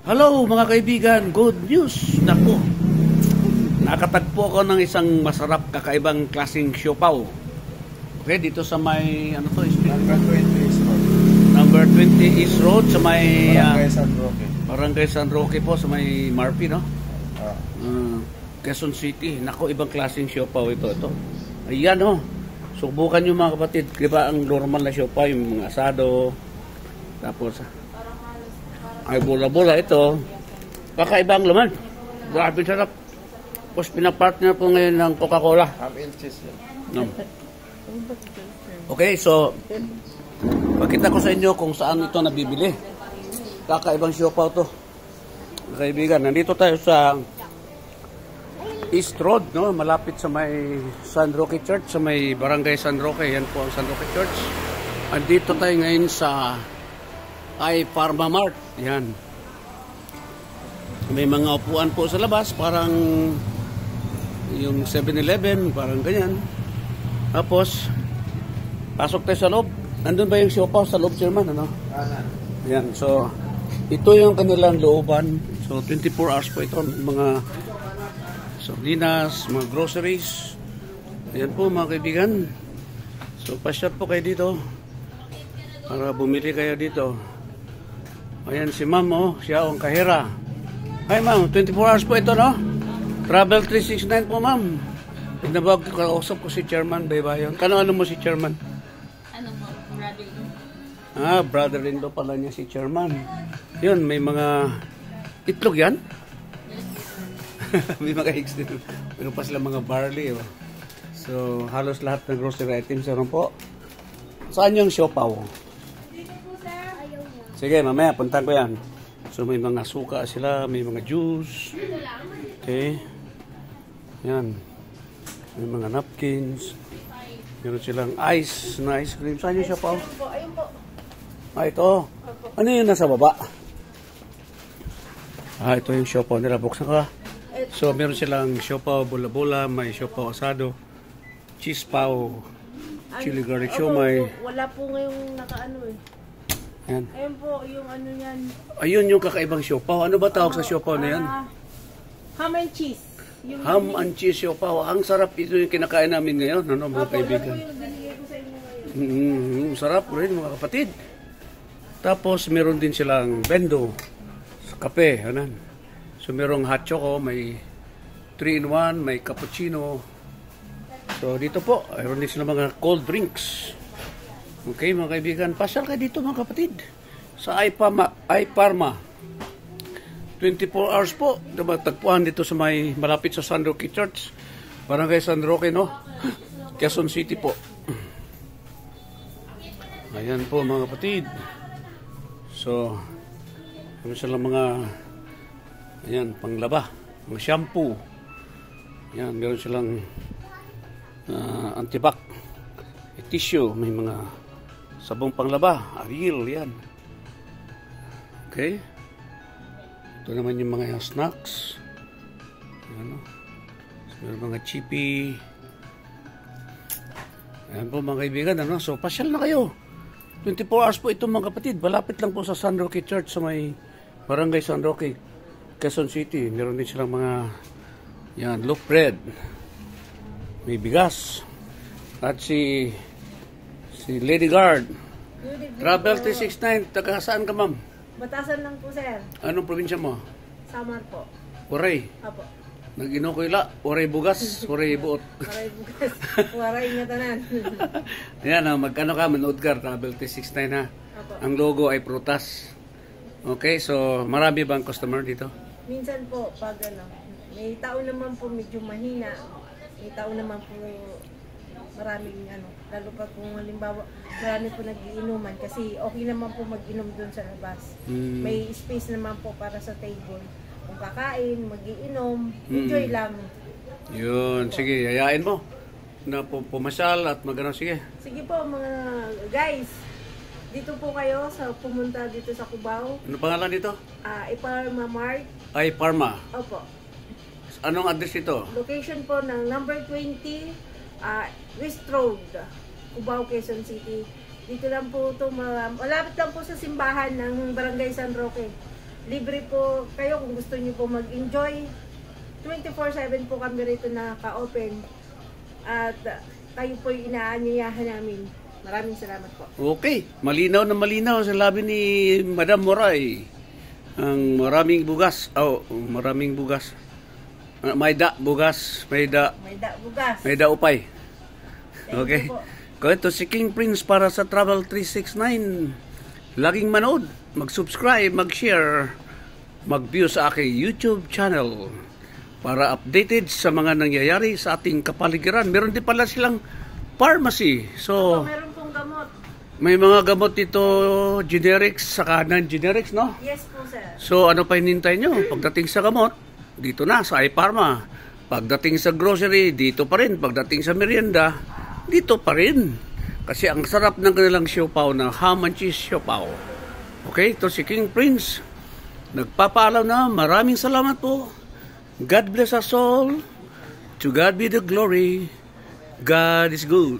Hello mga kaibigan, good news! Naku, nakatagpo ako ng isang masarap kakaibang klaseng siopaw. Okay, dito sa may, ano to? Number 20 East Road. Number 20 East Road sa may Barangay San Roque. Barangay San Roque po, sa may Marpi, no? Ah. Quezon City. Naku, ibang klaseng siopaw ito. Ayan, oh. Subukan nyo mga kapatid. Diba ang normal na siopaw, yung mga asado. Tapos, ay bola-bola ito. Kakaibang laman. Grabe sarap. Tapos pinapartner po ngayon ng Coca-Cola. Ham and cheese yan. No. Okay, so pakita ko sa inyo kung saan ito nabibili. Kakaibang siopaw to. Kaibigan, nandito tayo sa East Road, no? Malapit sa may San Roque Church, sa may Barangay San Roque. Yan po ang San Roque Church. Andito tayo ngayon sa iPharma Mart. Yan. May mga upuan po sa labas, parang yung 7-Eleven, parang ganyan. Tapos, pasok tayo sa loob. Andun ba yung siopaw sa loob, Chairman? Ano? Yan. So, ito yung kanilang looban. So, 24 hours po ito. Mga sardinas, mga groceries. Ayan po, mga kaibigan. So, pasyat po kayo dito para bumili kayo dito. Ayan si ma'am, oh. Siya ang kahera. Hi ma'am, 24 hours po ito, no? Travel 369 po, ma'am. Pinabag kausap ko si Chairman Baybayon. Ano mo si Chairman? Ano mo, brother-in-law? Ah, brother-in-law pala niya si Chairman. Yun, may mga itlog yan? May mga eggs din. Mayroon pa sila mga barley, oh. So, halos lahat ng grocery items meron po. Saan yung siopaw? Sige, mamaya, puntan ko yan. So, may mga suka sila, may mga juice. Okay. Yan. May mga napkins. Meron silang ice na ice cream. Saan yung siopaw? Ayun po. Ah, ito. Ano yung nasa baba? Ah, ito yung siopaw nila. Buksan ka. So, meron silang siopaw bola-bola, may siopaw asado, cheese paw, chili garlic siomay. Wala po ngayong nakaano eh. Ayan. Ayun po, yung ano yan. Ayun yung kakaibang siopaw. Ano ba tawag sa siopaw na yan? Ham and cheese. Yung Ham and cheese siopaw. Ang sarap ito yung kinakain namin ngayon. Ano mga kaibigan? yung binigay ko sa inyo ngayon. Sarap rin mga kapatid. Tapos meron din silang bendo. Kape. Anan. So merong hot choco. May 3-in-1. May cappuccino. So dito po. Mayroon din silang mga cold drinks. Okay mga kaibigan, pasyal kayo dito mga kapatid sa iPharma 24 hours po. Diba, tagpuan dito sa may malapit sa San Roque Church, Barangay San Roque, no? Quezon City po. Ayan po mga kapatid. So ano silang mga ayan, panglaba, mga shampoo. Ayan, meron silang antibac, tissue, may mga sabong panglaba, Ariel, yan. Okay. Ito naman yung mga snacks. Ayan, no? So, meron mga chippy. Ayan po mga kaibigan, ano? So, pasyal na kayo. 24 hours po ito mga kapatid. Malapit lang po sa San Roque Church sa may Barangay San Roque, Quezon City. Meron din silang mga yan, loaf bread. May bigas. At si Lady Guard. Travel 369. Taga saan ka, ma'am? Batasan lang po, sir. Anong probinsya mo? Samar po. Waray. Apo. Nag-ino ko ila. Waray bugas. Waray buot. Waray bukas. Waray nga tanan. Ayan, magkano ka? Manood ka. Travel 369 ha. Apo. Ang logo ay prutas. Okay, so marami bang customer dito? Minsan po, pag ano, may tao naman po medyo mahina. May tao naman po maraming ano, lalo pa kung halimbawa marami po nag-iinuman kasi okay naman po mag-inom doon sa labas. May space naman po para sa table. Kung kakain, mag-iinom, enjoy lang. Yun, sige, yayain mo na pumasyal at magano, sige. Sige po mga guys, dito po kayo sa pumunta dito sa Cubao. Ano pangalan dito? iPharma Mart. iPharma. Opo. Anong address ito? Location po ng number 20 West Road, Cubao, Quezon City. Dito lang po ito, malapit lang po sa simbahan ng Barangay San Roque. libre po kayo kung gusto niyo po mag-enjoy. 24/7 po kami rito naka-open. At kayo po yung inaanyayahan namin. Maraming salamat po. Okay, malinaw na malinaw sa labi ni Madam Moray. Ang maraming bugas. Maraming bugas. Mayda bugas, mayda Bugas. upay. Thank Okay. you po. Ito si King Prince para sa Travel 369. Laging manood, mag-subscribe, mag-share, mag-view sa aking YouTube channel para updated sa mga nangyayari sa ating kapaligiran. Meron din pala silang pharmacy. So, Meron pong gamot. may mga gamot dito, generics, saka non-generics, no? Yes po, sir. So, ano pa hinintay nyo? Pagdating sa gamot, dito na, sa iPharma. Pagdating sa grocery, dito pa rin. Pagdating sa merienda, dito pa rin. Kasi ang sarap ng kanilang siopaw na ham and cheese siopaw. Okay, ito si King Prince. Nagpapaalam na, maraming salamat po. God bless us all. To God be the glory. God is good.